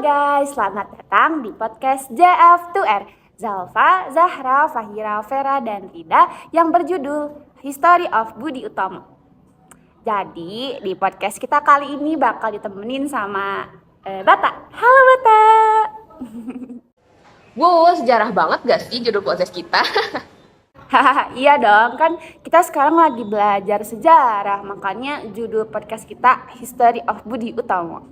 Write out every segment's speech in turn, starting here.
guys, selamat datang di podcast JF2R. Zalfa, Zahra, Fahira, Vera, dan Rida yang berjudul History of Budi Utomo. Jadi di podcast kita kali ini bakal ditemenin sama Bata. Halo Bata. Wow, sejarah banget gak sih judul podcast kita? Hahaha, iya dong, kan kita sekarang lagi belajar sejarah, makanya judul podcast kita History of Budi Utomo.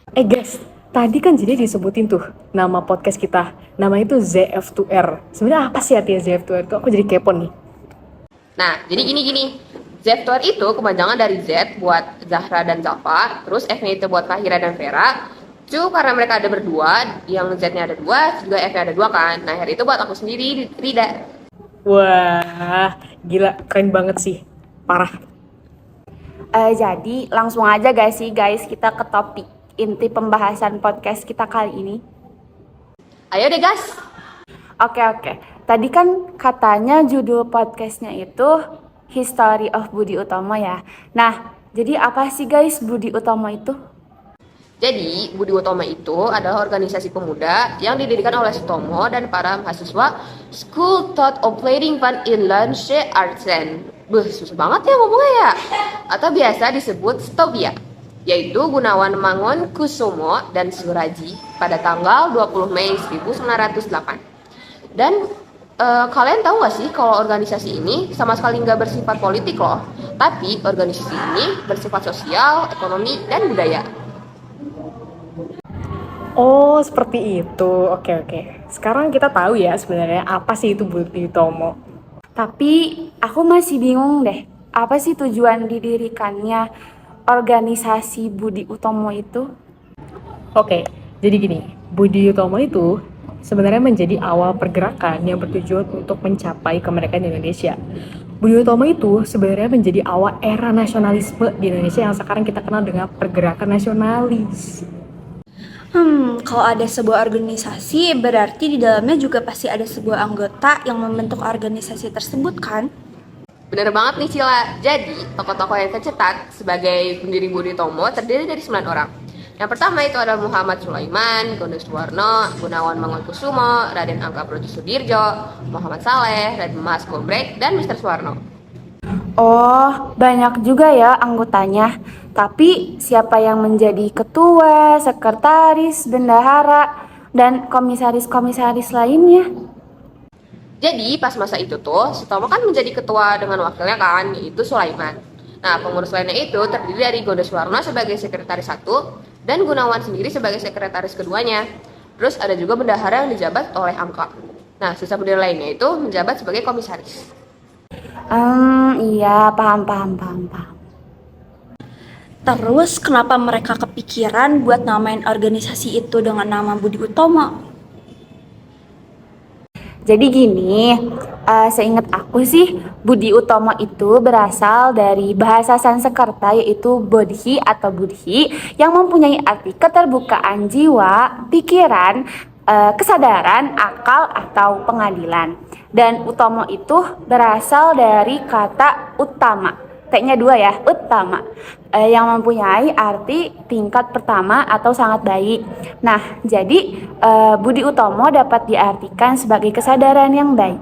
Guys, tadi kan jadi disebutin tuh nama podcast kita. Nama itu ZF2R. Sebenarnya apa sih artinya ZF2R itu? Aku jadi kepo nih. Nah, jadi gini. Z2R itu kepanjangan dari Z buat Zahra dan Zalfa, terus F-nya itu buat Fahira dan Vera. Karena mereka ada berdua, yang Z-nya ada dua, juga F-nya ada dua kan. Nah, R itu buat aku sendiri, Rida. Wah, gila, keren banget sih. Parah. Jadi langsung aja guys, kita ke topik inti pembahasan podcast kita kali ini. Ayo deh, gas! Oke. Tadi kan katanya judul podcastnya itu History of Budi Utomo ya. Nah, jadi apa sih guys Budi Utomo itu? Jadi, Budi Utomo itu adalah organisasi pemuda yang didirikan oleh Sutomo dan para mahasiswa School Thought Opleiding van Inlandse Artsen. Susah banget ya ngomongnya ya. Atau biasa disebut Stopia, yaitu Gunawan Mangunkusumo dan Suraji pada tanggal 20 Mei 1908. Dan kalian tahu gak sih kalau organisasi ini sama sekali nggak bersifat politik loh, tapi organisasi ini bersifat sosial, ekonomi, dan budaya. Oh, seperti itu. Oke. Sekarang kita tahu ya sebenarnya apa sih itu Budi Utomo. Tapi aku masih bingung deh, apa sih tujuan didirikannya organisasi Budi Utomo itu? Oke, jadi gini, Budi Utomo itu sebenarnya menjadi awal pergerakan yang bertujuan untuk mencapai kemerdekaan Indonesia. Budi Utomo itu sebenarnya menjadi awal era nasionalisme di Indonesia yang sekarang kita kenal dengan pergerakan nasionalis. Kalau ada sebuah organisasi, berarti di dalamnya juga pasti ada sebuah anggota yang membentuk organisasi tersebut kan? Bener banget nih Cila. Jadi, tokoh-tokoh yang tercetak sebagai pendiri Budi Utomo terdiri dari 9 orang. Yang pertama itu adalah Muhammad Sulaiman, Gondoswarno, Gunawan Mangunkusumo, Raden Angka Sudirjo, Muhammad Saleh, Raden Mas Gobrek, dan Mr. Suwarno. Oh, banyak juga ya anggotanya. Tapi siapa yang menjadi ketua, sekretaris, bendahara, dan komisaris-komisaris lainnya? Jadi pas masa itu tuh, Sutomo kan menjadi ketua dengan wakilnya kan, yaitu Sulaiman. Nah, pengurus lainnya itu terdiri dari Gondoswarno sebagai sekretaris satu, dan Gunawan sendiri sebagai sekretaris keduanya. Terus ada juga bendahara yang dijabat oleh Angka. Nah, sisa bendahara lainnya itu menjabat sebagai komisaris. Iya, paham. Terus kenapa mereka kepikiran buat namain organisasi itu dengan nama Budi Utomo? Jadi gini, seingat aku sih Budi Utomo itu berasal dari bahasa Sanskerta yaitu bodhi atau budhi yang mempunyai arti keterbukaan jiwa, pikiran, kesadaran, akal atau pengadilan. Dan Utomo itu berasal dari kata utama, T-nya 2 ya, utama, yang mempunyai arti tingkat pertama atau sangat baik. Nah, jadi Budi Utomo dapat diartikan sebagai kesadaran yang baik.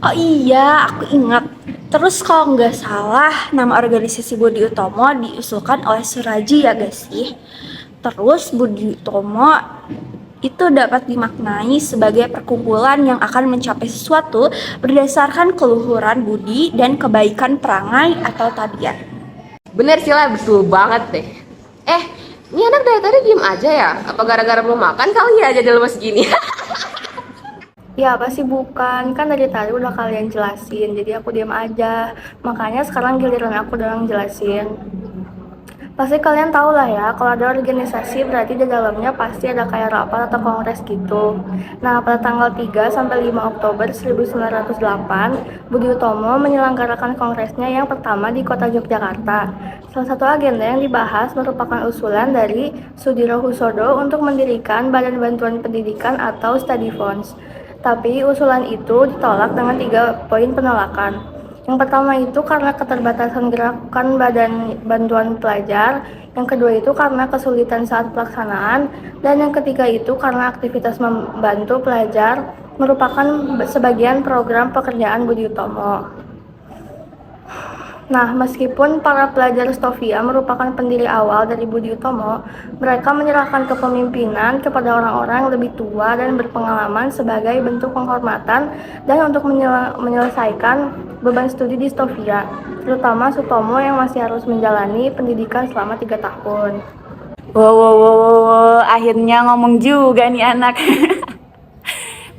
Oh iya, aku ingat. Terus kalau nggak salah, nama organisasi Budi Utomo diusulkan oleh Suraji ya guys sih. Terus Budi Utomo itu dapat dimaknai sebagai perkumpulan yang akan mencapai sesuatu berdasarkan keluhuran budi dan kebaikan perangai atau tabiat. Bener Cila, betul banget deh. Ini anak dari tadi diem aja ya? Apa gara-gara belum makan kali ya jadi lemes gini? Ya pasti bukan, kan dari tadi udah kalian jelasin, jadi aku diam aja. Makanya sekarang giliran aku doang jelasin. Pasti kalian tahu lah ya, kalau ada organisasi berarti di dalamnya pasti ada kayak rapat atau kongres gitu. Nah, pada tanggal 3 sampai 5 Oktober 1908, Budi Utomo menyelenggarakan kongresnya yang pertama di kota Yogyakarta. Salah satu agenda yang dibahas merupakan usulan dari Sudiro Husodo untuk mendirikan Badan Bantuan Pendidikan atau Study Funds. Tapi usulan itu ditolak dengan 3 poin penolakan. Yang pertama itu karena keterbatasan gerakan badan bantuan pelajar. yang kedua itu karena kesulitan saat pelaksanaan, dan yang ketiga itu karena aktivitas membantu pelajar merupakan sebagian program pekerjaan Budi Utomo. Nah, meskipun para pelajar Stovia merupakan pendiri awal dari Budi Utomo, mereka menyerahkan kepemimpinan kepada orang-orang yang lebih tua dan berpengalaman sebagai bentuk penghormatan dan untuk menyelesaikan beban studi di Stovia, terutama Sutomo yang masih harus menjalani pendidikan selama 3 tahun. Wow, akhirnya ngomong juga nih anak.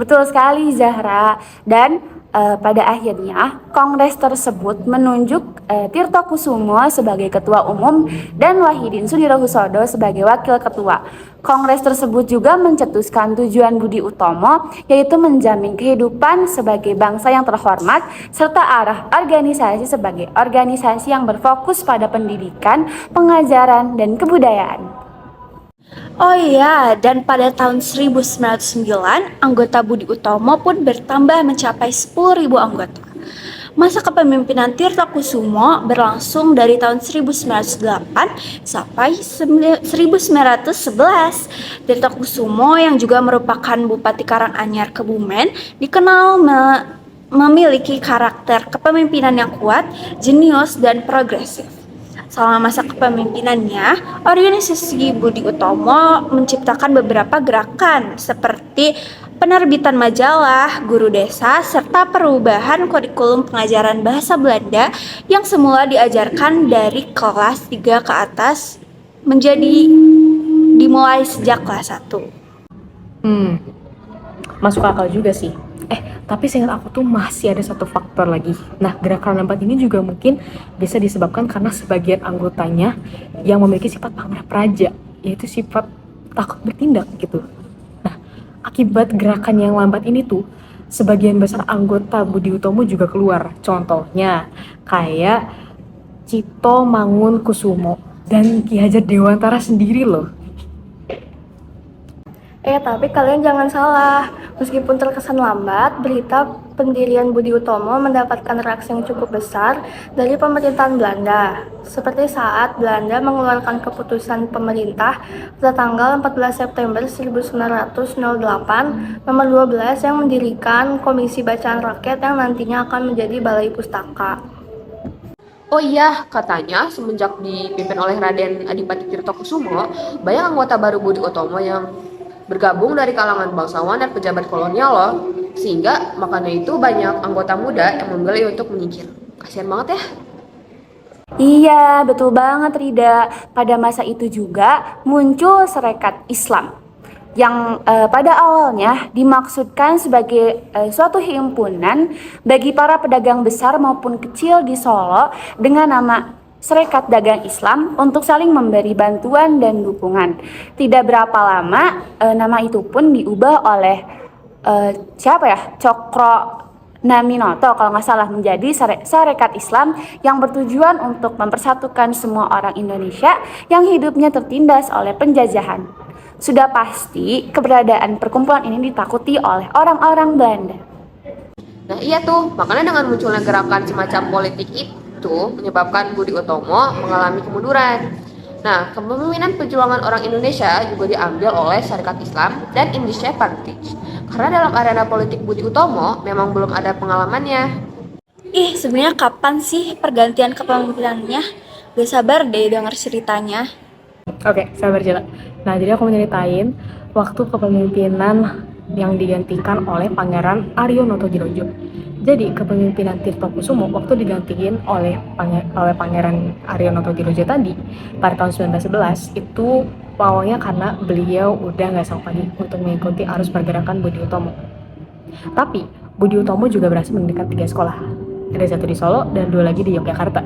Betul sekali Zahra. Dan pada akhirnya kongres tersebut menunjuk Tirto Kusumo sebagai ketua umum dan Wahidin Sudirohusodo sebagai wakil ketua. Kongres tersebut juga mencetuskan tujuan Budi Utomo, yaitu menjamin kehidupan sebagai bangsa yang terhormat serta arah organisasi sebagai organisasi yang berfokus pada pendidikan, pengajaran, dan kebudayaan. Oh iya, dan pada tahun 1909, anggota Budi Utomo pun bertambah mencapai 10.000 anggota. Masa kepemimpinan Tirto Kusumo berlangsung dari tahun 1908 sampai 1911. Tirto Kusumo yang juga merupakan Bupati Karanganyar Kebumen dikenal memiliki karakter kepemimpinan yang kuat, jenius, dan progresif. Selama masa kepemimpinannya, organisasi Budi Utomo menciptakan beberapa gerakan seperti penerbitan majalah, guru desa, serta perubahan kurikulum pengajaran bahasa Belanda yang semula diajarkan dari kelas 3 ke atas menjadi dimulai sejak kelas 1. Masuk akal juga sih. Tapi seingat aku tuh masih ada satu faktor lagi. Nah, gerakan lambat ini juga mungkin bisa disebabkan karena sebagian anggotanya yang memiliki sifat pamrih praja, yaitu sifat takut bertindak gitu. Nah, akibat gerakan yang lambat ini tuh, sebagian besar anggota Budi Utomo juga keluar. Contohnya, kayak Cito Mangunkusumo dan Ki Hajar Dewantara sendiri loh. Tapi kalian jangan salah, meskipun terkesan lambat, berita pendirian Budi Utomo mendapatkan reaksi yang cukup besar dari pemerintahan Belanda. Seperti saat Belanda mengeluarkan keputusan pemerintah pada tanggal 14 September 1908 nomor 12 yang mendirikan Komisi Bacaan Rakyat yang nantinya akan menjadi Balai Pustaka. Oh iya, katanya semenjak dipimpin oleh Raden Adipati Tirto Kusumo, banyak anggota baru Budi Utomo yang bergabung dari kalangan bangsawan dan pejabat kolonial loh. Sehingga makanya itu banyak anggota muda yang memilih untuk menyingkir. Kasian banget ya. Iya, betul banget Rida. Pada masa itu juga muncul Sarekat Islam yang pada awalnya dimaksudkan sebagai suatu himpunan bagi para pedagang besar maupun kecil di Solo dengan nama Serikat Dagang Islam untuk saling memberi bantuan dan dukungan. Tidak berapa lama nama itu pun diubah oleh Cokro Naminoto kalau nggak salah menjadi Sarekat Islam yang bertujuan untuk mempersatukan semua orang Indonesia yang hidupnya tertindas oleh penjajahan. Sudah pasti keberadaan perkumpulan ini ditakuti oleh orang-orang Belanda. Nah iya tuh, makanya dengan munculnya gerakan semacam politik itu menyebabkan Budi Utomo mengalami kemunduran. Nah, kepemimpinan perjuangan orang Indonesia juga diambil oleh Sarekat Islam dan Indonesia Party. Karena dalam arena politik Budi Utomo memang belum ada pengalamannya. Sebenarnya kapan sih pergantian kepemimpinannya? Gak sabar deh denger ceritanya. Oke, sabar Jela. Nah, jadi aku mau nyeritain waktu kepemimpinan yang digantikan oleh Pangeran Aryo Notojirojo. Jadi, kepemimpinan Tirto Kusumo waktu digantiin oleh Pangeran Aryo Notojirojo tadi pada tahun 1911 itu awalnya karena beliau udah nggak sanggup lagi untuk mengikuti arus pergerakan Budi Utomo. Tapi, Budi Utomo juga berhasil mendirikan 3 sekolah. Ada 1 di Solo dan 2 lagi di Yogyakarta.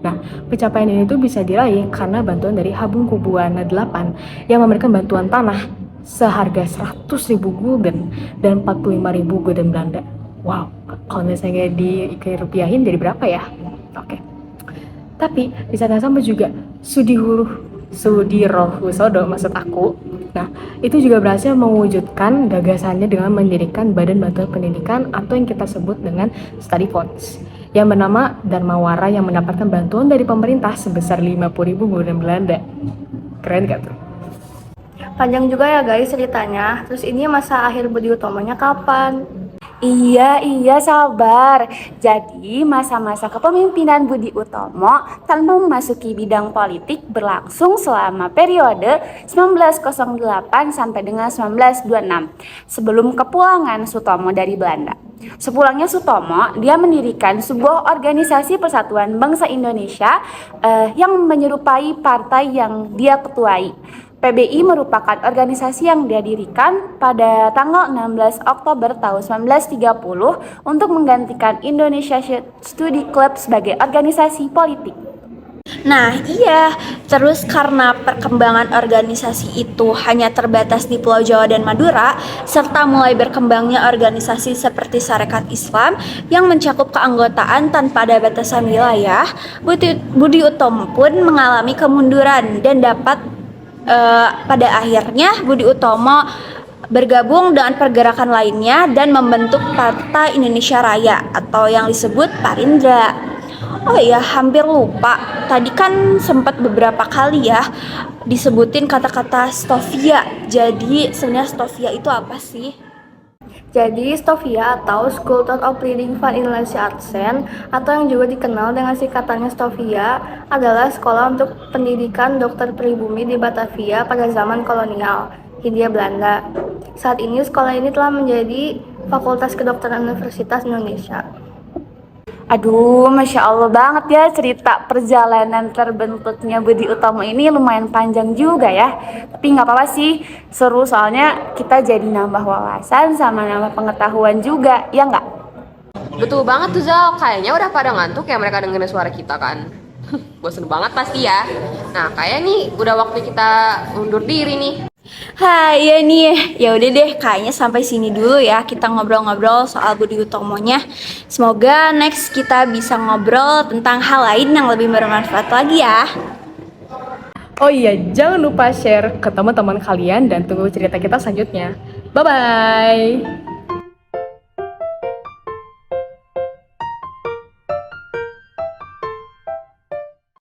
Nah, pencapaian ini tuh bisa diraih karena bantuan dari Habungkubuwana VIII yang memberikan bantuan tanah seharga 100.000 gulden dan 45.000 gulden Belanda. Wow, kalau misalnya dirupiahin jadi berapa ya? Oke. Tapi di saat yang sama juga Sudirohusodo maksud aku. Nah, itu juga berhasil mewujudkan gagasannya dengan mendirikan Badan Bantuan Pendidikan atau yang kita sebut dengan Study Funds yang bernama Dharmawara yang mendapatkan bantuan dari pemerintah sebesar 50.000 gulden Belanda. Keren gak tuh? Panjang juga ya guys ceritanya. Terus ini masa akhir Budi Utomonya kapan? Iya, sabar. Jadi, masa-masa kepemimpinan Budi Utomo tanpa memasuki bidang politik berlangsung selama periode 1908 sampai dengan 1926, sebelum kepulangan Sutomo dari Belanda. Sepulangnya Sutomo, dia mendirikan sebuah organisasi Persatuan Bangsa Indonesia yang menyerupai partai yang dia ketuai. PBI merupakan organisasi yang didirikan pada tanggal 16 Oktober tahun 1930 untuk menggantikan Indonesia Study Club sebagai organisasi politik. Nah, iya. Terus karena perkembangan organisasi itu hanya terbatas di Pulau Jawa dan Madura, serta mulai berkembangnya organisasi seperti Sarekat Islam yang mencakup keanggotaan tanpa ada batasan wilayah, Budi Utomo pun mengalami kemunduran dan pada akhirnya Budi Utomo bergabung dengan pergerakan lainnya dan membentuk Partai Indonesia Raya atau yang disebut Parindra. Oh iya, hampir lupa. Tadi kan sempat beberapa kali ya disebutin kata-kata Stovia. Jadi sebenarnya Stovia itu apa sih? Jadi Stovia atau School of Leading Fund Indonesia Artsen atau yang juga dikenal dengan singkatannya Stovia adalah sekolah untuk pendidikan dokter pribumi di Batavia pada zaman kolonial Hindia Belanda. Saat ini sekolah ini telah menjadi Fakultas Kedokteran Universitas Indonesia. Aduh, Masya Allah banget ya cerita perjalanan terbentuknya Budi Utomo ini lumayan panjang juga ya. Tapi nggak apa-apa sih, seru soalnya kita jadi nambah wawasan sama nambah pengetahuan juga, ya nggak? Betul banget tuh Zal, kayaknya udah pada ngantuk ya mereka dengerin suara kita kan. Bosen banget pasti ya. Nah, kayak nih udah waktu kita undur diri nih. Hai, ya nih, ya udah deh, kayaknya sampai sini dulu ya kita ngobrol-ngobrol soal Budi Utomonya. Semoga next kita bisa ngobrol tentang hal lain yang lebih bermanfaat lagi ya. Oh iya, jangan lupa share ke teman-teman kalian dan tunggu cerita kita selanjutnya. Bye-bye!